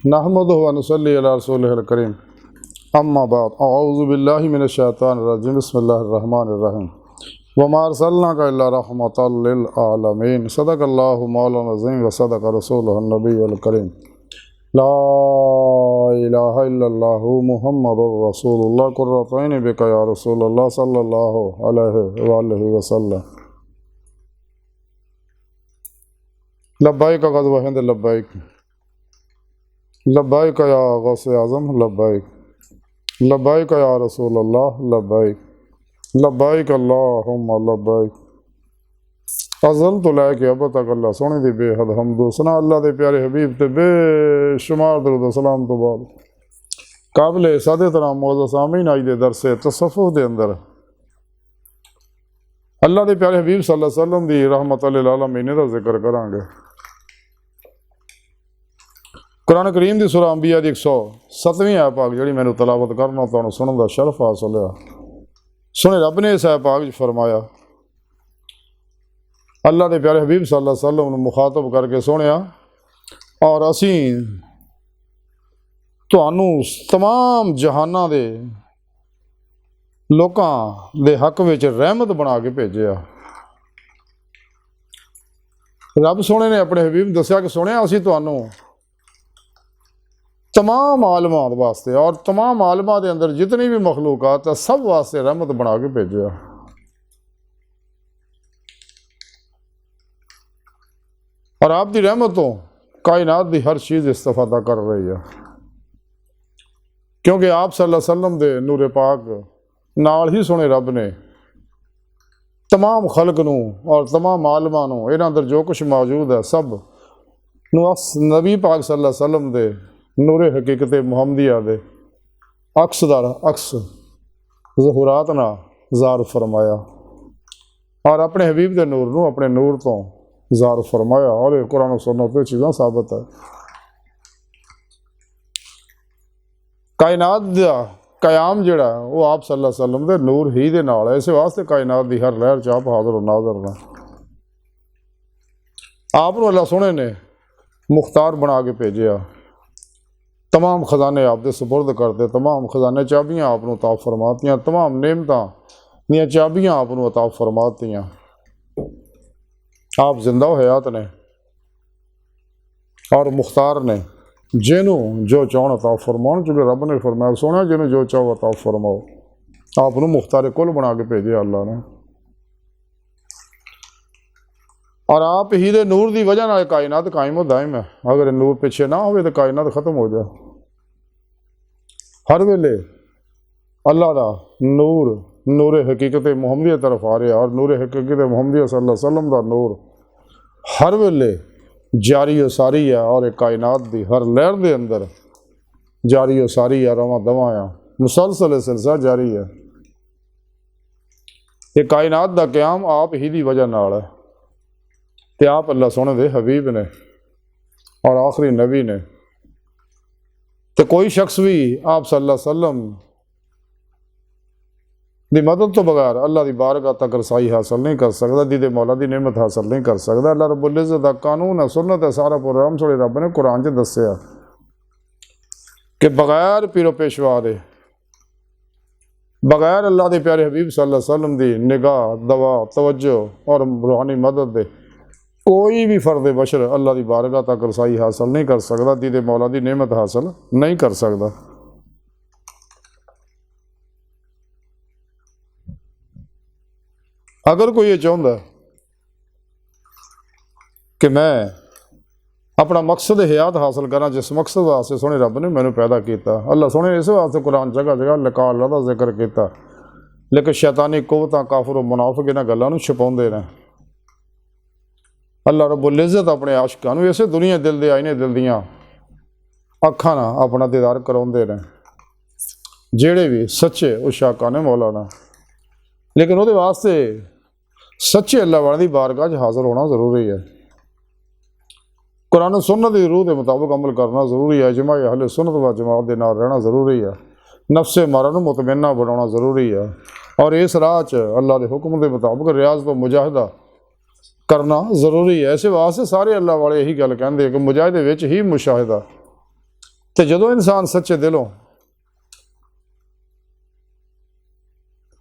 नहमदुहु व नुसल्ली अला रसूलिहिल करीम अम्मा बाद अऊज़ु बिल्लाहि मिनश शैतानिर रजीम बिस्मिल्लाहिर रहमानिर रहीम वमा अर्सलनाका इल्ला रहमतल लिल आलमीन सदक़ल्लाहु मौलाना अज़ीम व सदक़ रसूलुहुन नबियुल करीम ला इलाहा इल्लल्लाहु मुहम्मदुर रसूलुल्लाह कुर्रतु ऐनी बिका या रसूलल्लाह सल्लल्लाहु अलैहि व आलिहि वसल्लम। लब्बाइक ग़ज़व हिंद लब्बाइक लब्बाइक या गौसे आज़म लब्बाइक लब्बाइक या रसूल अल्लाह लब्बाइक लब्बाइक अल्लाहुम्मा लब्बाइक। अज़ल तो लैके अब तक अल्लाह सोने दी बेहद हमदो सना अल्लाह दे प्यारे हबीब ते बेशुमार दरूद सलाम तो बाद काबिल सादे तरह मौज़ूद सामीन आज दे दरसे तसव्वुफ़ दे अंदर अल्लाह दे प्यारे हबीब सल्लल्लाहु अलैहि वसल्लम दी रहमतुल लिल आलमीन दा जिक्र करांगे। कुरान करीम की सूरह अंबिया की 107वीं आयत पाक जी मैंने तलावत करना तो सुनने का शरफ हासिल होया। सुने रब ने इस आयत पाक फरमाया अल्लाह के प्यारे हबीब सल्लल्लाहु अलैहि वसल्लम मुखातब करके सुनिया और असी तुहानू तमाम जहाना दे लोकां दे हक विच रहमत बना के भेजिया। रब सोने ने अपने हबीब दस्या कि सुनिया असी तुहानू तमाम आलमात वास्ते और तमाम आलमा के अंदर जितनी भी मखलूकात है सब वास्ते रहमत बना के भेजा। और आपकी रहमतों कायनात की हर चीज़ इस्तिफादा कर रही है क्योंकि आप सल्लल्लाहु अलैहि वसल्लम दे नूरे पाक नाल ही सुने रब ने तमाम खलक नूं और तमाम आलमा नूं इन्हां अंदर जो कुछ मौजूद है सब नूं नबी पाक सल्लल्लाहु अलैहि वसल्लम दे नूरे हकीकत मुहम्मदिया दे अक्सदार अक्स ज़हुरात ना ज़ार फरमाया और अपने हबीब के नूर नूं अपने नूर तो ज़ार फरमाया। और कुरान सुन्नत पे चीज़ां साबित है। कायनात दा कयाम जिहड़ा वो आप सल्लल्लाहु अलैहि वसल्लम दे नूर ही दे नाल है। इस वास्ते कायनात दी हर लहर च आप हाज़िर नाज़िर ने। आप नूं अल्लाह सोहणे ने मुख्तार बना के भेजिया। तमाम खजाने आप दे सुपुर्द करते तमाम खजाने चाबियाँ आप नूं अता फरमातियाँ तमाम नेमतां दियां चाबियाँ आप नूं अता फरमातियाँ। आप जिंदा हयात ने और मुख्तार ने जिन्हों जो चाहो अता फरमाओ चूँकि रब ने फरमाया सोना जिन्हों जो चाहो अता फरमाओ। आप नूं मुख्तार कुल बना के भेजे अल्लाह ने और आप ही दे नूर की वजह नाल कायनात कायम दायम है। अगर नूर पिछे ना हो तो कायनात खत्म हो जाए। हर वेले अल्लाह का नूर नूरे हकीकत मुहम्मदिया तरफ आ रहा और नूरे हकीकत मुहम्मदिया सल्लल्लाहु अलैहि वसल्लम का नूर हर वेले जारी व सारी है और एक कायनात की हर लहर के अंदर जारी व सारी है रवां दवां आ मुसलसल सिलसिला जारी है। ये कायनात का क्याम आप ही की वजह नाल है ते आप अल्लाह सोने दे हबीब ने और आखिरी नबी ने। तो कोई शख्स भी आप सल्लल्लाहु अलैहि वसल्लम की मदद तो बगैर अल्लाह की बारगाह तक रसाई हासिल नहीं कर सकता। दीदे मौला की नेमत हासिल नहीं कर सकता। अल्लाह रब्बुल इज़्ज़त दा कानून है सुन्नत है सारा प्रोग्राम थोड़े रब ने कुरान च दस्सिया कि बगैर पीरो पेशवा दे बगैर अल्लाह के प्यारे हबीब सल्लल्लाहु अलैहि वसल्लम की निगाह दवा तवज्जो और रूहानी मदद दे कोई भी फर्द बशर अल्लाह की बारगाह तक रसाई हासिल नहीं कर सकता। दीदे मौला की नेमत हासिल नहीं कर सकता। अगर कोई ये चाहता कि मैं अपना मकसद हयात हासिल करा जिस मकसद वास्ते सोने रब ने मैनू पैदा किया अल्लाह सोने इस वास्ते कुरान जगह जगह लकाल का जिक्र किया लेकिन शैतानी कुव्वतां काफिर मुनाफिक इन्हां गल्लां नूं छुपाउंदे ने। अल्लाह रब्बुल इज़्ज़त अपने आशिकां नूं इसे दुनिया दिल दे आईने दिल दियां अखां नाल अपना दीदार कराउंदे ने जेड़े भी सच्चे उशाका ने मौला ने। लेकिन उहदे वास्ते सच्चे अल्लाह वाले दी बारगाह च हाज़िर होना ज़रूरी है। कुरान सुन्नत की रूह के मुताबिक अमल करना ज़रूरी है। इजमा अहले सुन्नत व जमात के नाल रहना ज़रूरी है। नफ्से मारा नूं मुतमन्ना बनाना ज़रूरी है और इस राह च अल्लाह के हुक्म के मुताबिक रियाज तो मुजाहिदा करना जरूरी है। इस वास्ते सारे अल्लाह वाले यही गल कहते कि मुजाहिदे विच ही मुशाहिदा तो जदों इंसान सच्चे दिलों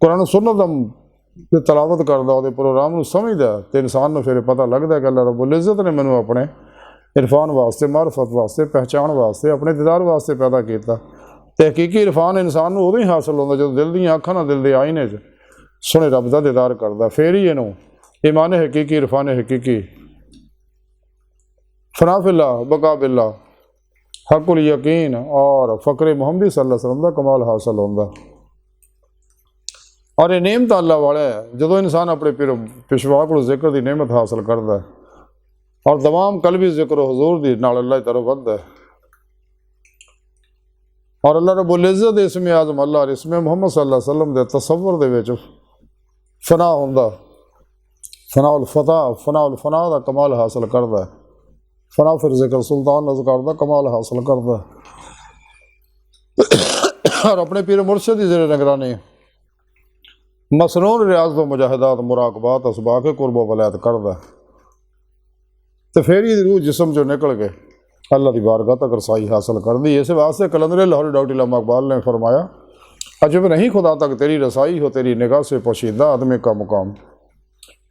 कुरान सुन्नत तलावत करता, वो प्रोग्राम को समझदा, तो इंसान को फिर पता लगता कि अल्लाह रब्बुल इज़्ज़त ने मैनू अपने इरफान वास्ते, मारफत वास्ते, पहचान वास्ते, अपने दीदार वास्ते पैदा किया। तो हकीकी इरफान इंसान उदों ही हासिल होता जो दिल दी अखां नाल दिल दे आईने च सोहणे रब दा दीदार करता, फिर ही इनू ईमान हकीकी, इरफान हकीकी, फना फिल्लाह, बका बिल्लाह, हक़ुल यकीन और फ़क्र मुहम्मदी सल्लल्लाहु अलैहि वसल्लम का कमाल हासिल होता। और ये नेमत अल्लाह वाला है जो इंसान अपने पेशवा को जिक्र की नेमत हासिल करता है और तमाम कलबी जिक्र हजूर दी नाल अल्लाह की तरफ बढ़ता है। और अल्लाह रब्बुल इज़्ज़त इसमें आज़म अल्लाह और इसमें मुहम्मद सल्लल्लाहु अलैहि वसल्लम के तसव्वुर दे विच फना होंदा, फनाउल फना का कमाल हासिल करता है। फना फिर जिक्र सुल्तान अज़कार का कमाल हासिल करता है। और अपने पीर मुर्शिद की ज़ेरे निगरानी मसनून रियाज़त मुजाहिदात मुराकबात असबाक कुर्ब वलायत करता है। तो फिर ये रूह जिसम जो निकल के अल्लाह की बारगाह तक रसाई हासिल कर दी। इस वास्ते कलंदर लाहौरी डॉक्टर इमाम इकबाल ने फरमाया, अजब नहीं खुदा तक तेरी रसाई हो, तेरी निगाह से पोशीदा आदमी का मुकाम।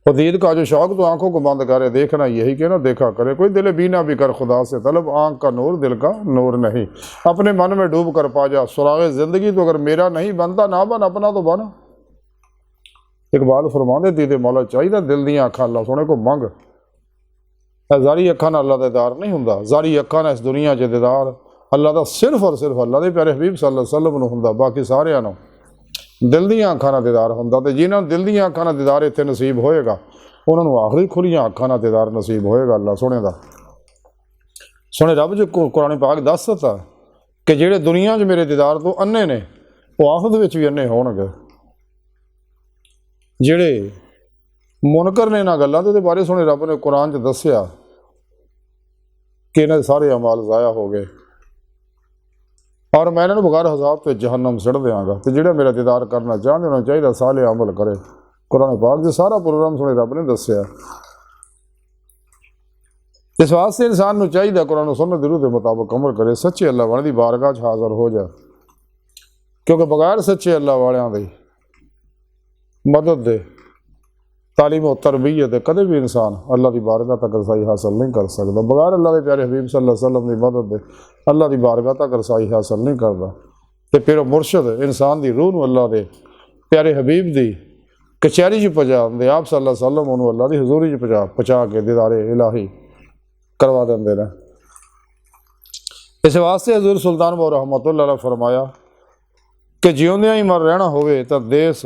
खुदीद का जो शौक तो आंखों को बंद करे, देखना यही कि ना देखा करे, कोई दिल बीना भी कर खुदा से तलब, आँख का नूर दिल का नूर नहीं। अपने मन में डूब कर पा जा सुराग ज़िंदगी, तो अगर मेरा नहीं बनता ना बन, अपना तो बन। इकबाल फरमाते दीदे मौला चाहिए दिल दियाँ अखां अल्लाह सोने को मंग। जारी अखां नाल अल्लाह दा दीदार नहीं हुंदा, जारी अखां नाल इस दुनिया च दीदार अल्लाह दा सिर्फ और सिर्फ अल्लाह दे प्यारे हबीब सल्लल्लाहु अलैहि वसल्लम नूं हुंदा, बाकी सारियां नूं दिल दियां अखां नाल दीदार हुंदा। ते जिन्हां नूं दिल दियां अखां नाल दीदार इत्थे नसीब होएगा, उन्हां नूं आखिरी खुलियां अखां नाल दीदार नसीब होएगा अल्लाह सोने दा। सोने रब जो कुरान पाक दस दित्ता कि जिहड़े दुनिया च मेरे दीदार तो अन्ने ने, वो आखिरत विच भी अन्ने होणगे। जिहड़े मुनकर ने इन्हां गल्लां दे बारे सोने रब ने कुरान च दस्सिया कि इन्हां दे सारे अमाल ज़ाया हो गए और मैं इन्हां नूं बगैर हिसाब तो जहन्नम सड़ देंगा। तो जिहड़ा मेरा दीदार करना चाहते उन्हें चाहिए साले अमल करे। कुरान पाक जो सारा प्रोग्राम सोने रब ने दस्सिया। इस वास्ते इंसान नूं चाहिए कुरान सुन्नत दी रूह दे मुताबिक अमल करे, सच्चे अल्लाह वाले दी बारगाह च हाज़र हो जाए, क्योंकि बगैर सच्चे अल्लाह वालियां दी मदद दे, तालीम और तरबियत कदे भी इंसान अल्लाह की बारगाह तक रसाई हासिल नहीं कर सकता। बगैर अल्लाह के प्यारे हबीब सल्लल्लाहु अलैहि वसल्लम की मदद दे अल्लाह की बारगाह तक रसाई हासिल नहीं करता। तो फिर मुर्शद इंसान की रूह नूं अल्लाह के प्यारे हबीब की कचहरी च पहुँचा दे, आप सल्लल्लाहु अलैहि वसल्लम उन्होंने अल्लाह की हजूरी च पहुँचा के दीदारे इलाही करवा देंगे ने। इस वास्ते हजूर सुल्तान बहु रहमतुल्लाह अलैह फरमाया कि जिउंदियां ही मर रहना होवे तो देस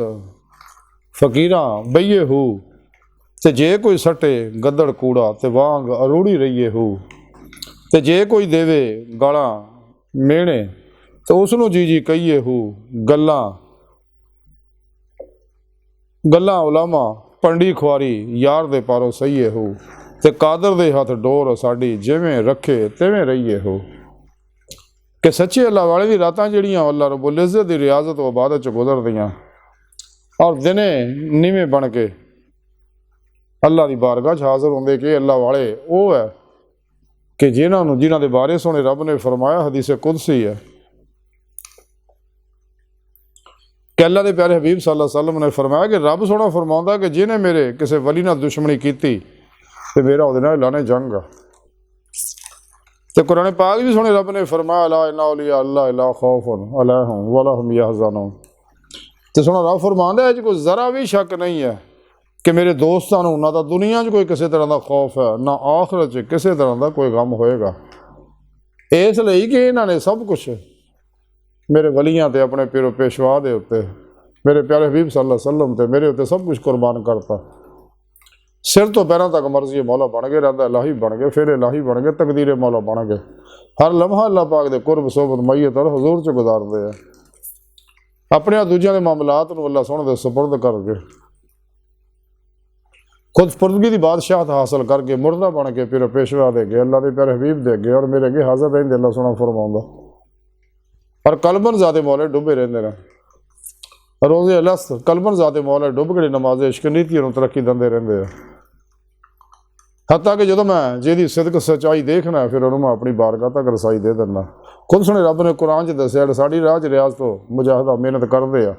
फकीरां बईए हो, ते जे कोई सटे गद्दड़ कूड़ा ते वांग अरूड़ी रहीए हो, ते जे कोई देवे गालां मेहणे तो उसनूं जी जी कहीए हो। गल्लां गल्लां उलामा पंडी खुआरी यार दे पारों सहीए हो, ते कादर दे हथ डोर साडी जिवें रखे तिवें रहीए हो। कि सच्चे अल्लाह वाले दी रातां जिहड़ियां अल्लाह रब्बुल इज़्ज़त दी रियाज़त व इबादत च गुजरदियां और दिने नीवें बन के अल्लाह की बारगाह च हाज़र होंदे कि अल्लाह वाले वो है कि जिन्हां दे बारे सोने रब ने फरमाया, हदीस कुदसी है कि अल्लाह के प्यारे हबीब सल्लल्लाहु अलैहि वसल्लम ने फरमाया कि रब सोना फरमाउंदा कि जिन्हें मेरे किसी वली नाल दुश्मनी की तो मेरा उहदे नाल ऐलाने जंग आ। तो कुरान पाक भी सोने रब ने फरमाया अला इन्ना औलिया अल्लाह ला खौफुन अलैहिम वला हुम यहज़नून। तो सुनो रब फरमांदा है कोई ज़रा भी शक नहीं है कि मेरे दोस्तों को ना तो दुनिया च कोई किसी तरह का खौफ है, ना आखिरत च किसी तरह का कोई गम होएगा। इसलिए कि इन्होंने सब कुछ मेरे वलियां ते अपने पिरो पेशवा दे उत्ते मेरे प्यारे हबीब सल्लल्लाहु अलैहि वसल्लम ते मेरे उत्ते सब कुछ कुर्बान करता। सिर तो पैरों तक मर्जी मौला बन गए, रहता इलाही बन गए, फिर इलाही बन गए, तकदीर मौला बन गए। हर लम्हा अल्लाह पाक दे कुर्ब सोबत मैयत और हजूर च गुजारते हैं। अपने दूजिया के मामलात नूं अल्लाह सोहणे दे सुपुर्द करके खुद पुरदगी की बादशाहत हासिल करके मुर्दा बन के फिर पेशवा दे गए, अल्लाह के प्यारे हबीब दे गए और मेरे अगे हाजिर रहेंगे। अल्लाह सोहना फरमाउंदा और कलबन ज़ादे मौले डुबे रहंदे ने, रोज़े अलस्त कलबन ज़ादे मौले डुब के नमाज इश्क नीति तरक्की देंदे रहंदे हैं। हत्ता कि जो मैं जिहदी सिदक सच्चाई देखना फिर उन्होंने मैं अपनी बारगाह तक रसाई दे दिना। खुद सुने रब ने कुरान च दस्सिया साड़ी राह च रियाज तो मुजाहिदा मेहनत करते हैं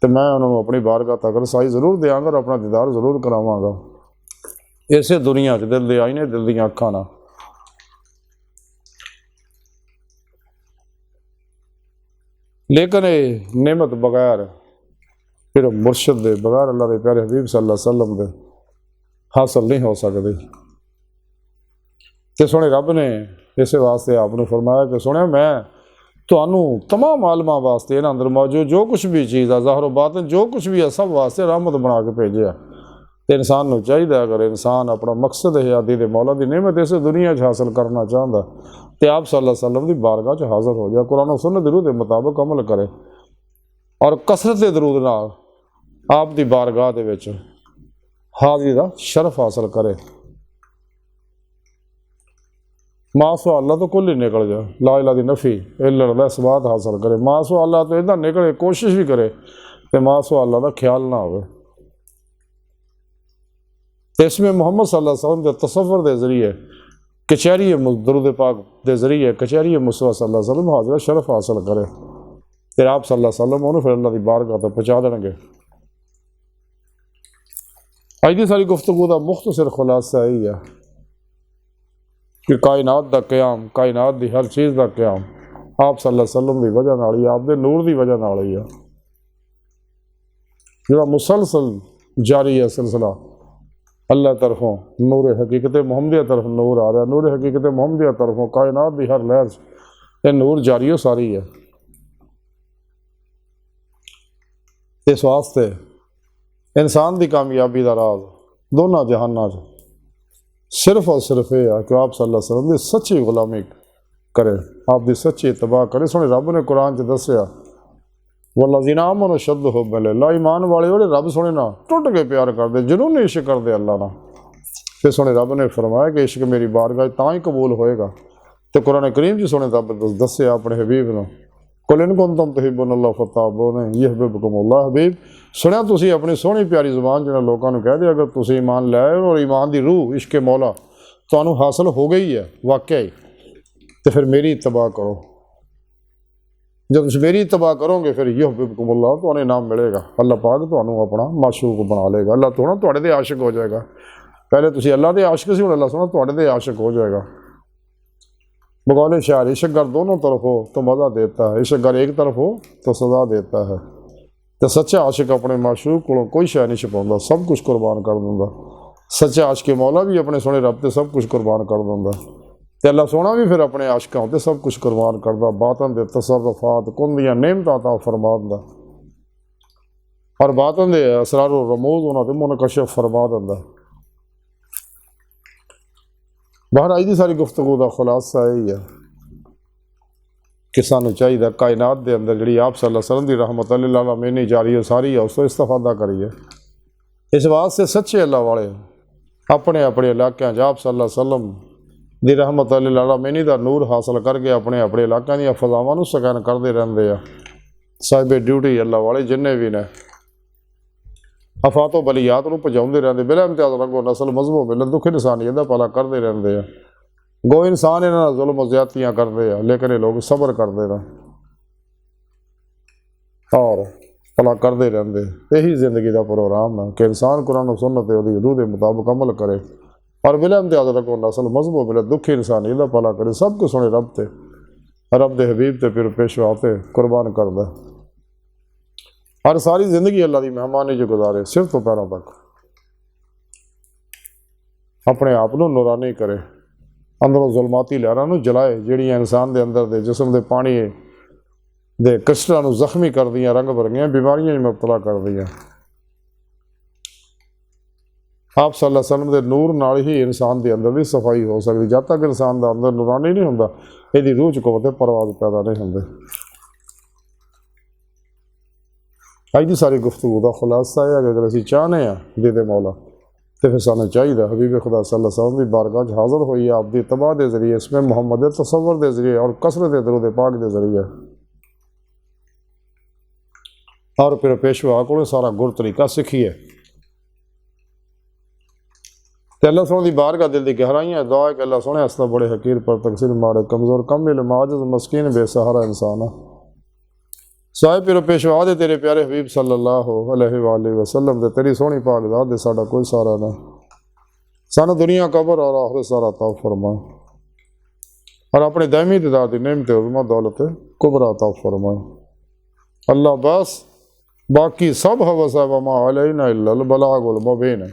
तो मैं उन्होंने अपनी बारगाह तक रसाई जरूर देंगा और अपना दीदार जरूर करावांगा। इसे दुनिया च दिल दे आई ने दिल दियां अखां नाल। लेकिन ये नेमत बगैर फिर मुर्शद दे बगैर अल्लाह के प्यारे हबीब सल्लल्लाहु अलैहि वसल्लम दे हासिल नहीं हो सकती। तो सुने रब ने इस वास्ते आपने फरमाया कि सुने मैं तुहानू तमाम आलमां वास्ते इन्हां अंदर मौजूद जो कुछ भी चीज़ है ज़ाहिर बातिन जो कुछ भी है सब वास्ते रहमत बना के भेजा। तो इंसान को चाहिए अगर इंसान अपना मकसद है आदि दे मौला की नेमत इस दुनिया हासिल करना चाहता तो आप सल्लल्लाहु अलैहि वसल्लम की बारगाह च हाजिर हो जाए, कुरान और सुन्नत दरूद के मुताबिक अमल करे और कसरत के दरूद नाल आप दी बारगाह दे विच हाज़री का शरफ हासिल करे। मासो अल्लाह तो कुल ही निकल जाए, ला इलाहा दी नफ़ी इल्ला इस बात हासिल करे। मासो अल्लाह तो इधर निकले कोशिश भी करे तो मासो अल्लाह का ख्याल ना हो। इसमें मोहम्मद सल्लल्लाहु अलैहि वसल्लम के तसव्वुर के जरिए कचहरी दरूद पाक के जरिए कचहरी मुस्तफा सल्लल्लाहु अलैहि वसल्लम हाज़िर शरफ हासिल करे फिर आप सल्लल्लाहु अलैहि वसल्लम उन्होंने फिर अल्लाह की बारगाह तक पहुँचा देंगे। अज की सारी गुफ्तगू का मुख्तसर खुलासा यही है कि कायनात का क्याम कायनात की हर चीज़ का क्याम आप सल्लल्लाहु अलैहि वसल्लम की वजह नाल ही आप दे नूर की वजह नाल ही है जो मुसलसल जारी है सिलसिला अल्लाह तरफों नूर हकीकत मुहम्मदिया तरफ नूर आ रहा। नूर हकीकत मुहम्मदिया तरफों कायनात की हर लहर ये नूर जारी हो सारी है। इस वास्ते इंसान की कामयाबी का राज दोनों जहाना सिर्फ और सिर्फ ये है कि आप सल्लल्लाहु अलैहि वसल्लम की सच्ची गुलामी करे, आपकी सच्ची इत्तबा करे। सुने रब ने कुरान च दस्सिया वल्लज़ीना आमनू अशद्दु हुब्बन लिल्लाह, ईमान वाले वो रब सुने ना टुट के प्यार करते जुनूनी इश्क करते अल्लाह ना। फिर सुने रब ने फरमाया कि इश्क मेरी बारगाह तां ही कबूल होएगा। तो कुरान करीम च सुने रब दस्सिया अपने हबीब ने कुल इन कुंतुम तुहिब्बूनल्लाह फत्तबिऊनी युहिब्बुकुमुल्लाह। हबीब सुनिया तुसी अपनी सोहनी प्यारी जुबान जिन्हें लोगों को कह दिया अगर तुसी ईमान लाए और ईमान की रूह इश्क मौला तो हासिल हो गई है वाकई तो फिर मेरी इत्तबा करो। जब तुम मेरी इत्तबा करोगे फिर युहिब्बुकुमुल्लाह तो इनाम मिलेगा। अल्लाह पाक तो अपना माशूक बना लेगा। अल्लाह थोड़ा तुहाडे दे आशिक हो जाएगा। पहले तुसी अल्लाह के आशिक सी, हुण अल्लाह सोहना तुहाडे दे आशिक हो जाएगा। बगौले शायर इश्क अगर दोनों तरफ हो तो मज़ा देता है, इश्क अगर एक तरफ हो तो सज़ा देता है। तो सच्चा आशिक अपने माशूक को कोई शय नहीं छुपाता, सब कुछ कुर्बान कर देंगे। सच्चा आशिक मौला भी अपने सोने रब से सब कुछ कुर्बान कर देंगे तो अल्लाह सोना भी फिर अपने आशिकों होते सब कुछ कुर्बान करता। बातन दे तसर्रुफात कुन दियां नेमतां अता फरमा दिंदा और बातन दे असरार रमूज उन्होंने मुनकशिफ फरमा दिंदा। बाहर आई दी सारी गुफ्तगू का खुलासा यही है कि सानू चाहिए कायनात के अंदर जी आप सल्लल्लाहु अलैहि वसल्लम की रहमत लिल आलमीन जारी है सारी है उस तो इस्तेफादा करिए। इस वास्ते सच्चे अल्लाह वाले अपने अपने इलाकों आप सल्लल्लाहु अलैहि वसल्लम की रहमत लिल आलमीन का नूर हासिल करके अपने अपने इलाकों दी फजावां नूं स्कैन करते रहते हैं। साहिब ड्यूटी अल्लाह वाले जिन्ने भी ने अफातो बलियात को पहुँचाते रहते बिला इम्तियाज रंगो नस्ल मजहबों मिलन दुख इंसानियत का भला करते रहते हैं। गो इंसान इन्होंने जुल्म ज्यादतियाँ करते हैं लेकिन ये लोग सबर करते हैं और भला करते रहते। यही जिंदगी का प्रोग्राम है कि इंसान कुरान और सुन्नत रूह के मुताबिक अमल करे और बिला इम्तियाज रंगो नस्ल मजहबों मिले दुख इंसानियत का भला करे। सब कुछ सुने रब ते रब दे हबीब ते फिर पेशवा ते कुर्बान कर दे और सारी जिंदगी अल्लाह की मेहमानी जो गुजारे सिर तो पैरों तक अपने आप को नूरानी करे अंदरों जुलमाती लहरां जलाए जिहड़ियां इंसान के अंदर दे जिसम के पानी दे कष्टां जख्मी कर दियां रंग बरंगियां बीमारियां मुबतला कर दियां। आप सल्लल्लाहु अलैहि वसल्लम के नूर नाल ही इंसान के अंदर की सफाई हो सकती। जब तक इंसान का अंदर नूरानी नहीं होंदा इहदी रूह च कुव्वत परवाज़ पैदा नहीं होंदे। अज की सारी गुफ्तगू का खुलासा है कि अगर असीं चाहते हैं दे मौला तो फिर सानू चाहिए हबीब खुदा सल्लल्लाहु अलैहि वसल्लम की बारगाह हाजिर होई आपकी तबाह के जरिए इसमें मुहम्मद तसव्वुर के जरिए और कसरत दरूद पाक के जरिए और फिर पेशवा को सारा गुर तरीका सीखिए ते अल्लाह सोने की बारगाह दिल की गहराइयां दुआ है कि अल्लाह सोने हस्ता बड़े हकीर पर तकसीर मारे कमज़ोर कम माजिज़ मस्कीन बेसहारा इंसान है। साहिब पिरो पेशवा दे तेरे प्यारे हबीब सल्लल्लाहु अलैहि वसल्लम दे तेरी सोहनी पाक ज़ात दे साडा कोई सहारा नहीं। सानू दुनिया कबर और आखिरत सारा अता फरमाए और अपने दायमी दाद की नेमत उज़्मा दौलत कुबरा अता फरमाए। अल्लाह बस बाकी सब हवस है वमा अलैना इल्लल बलागुल मुबीन।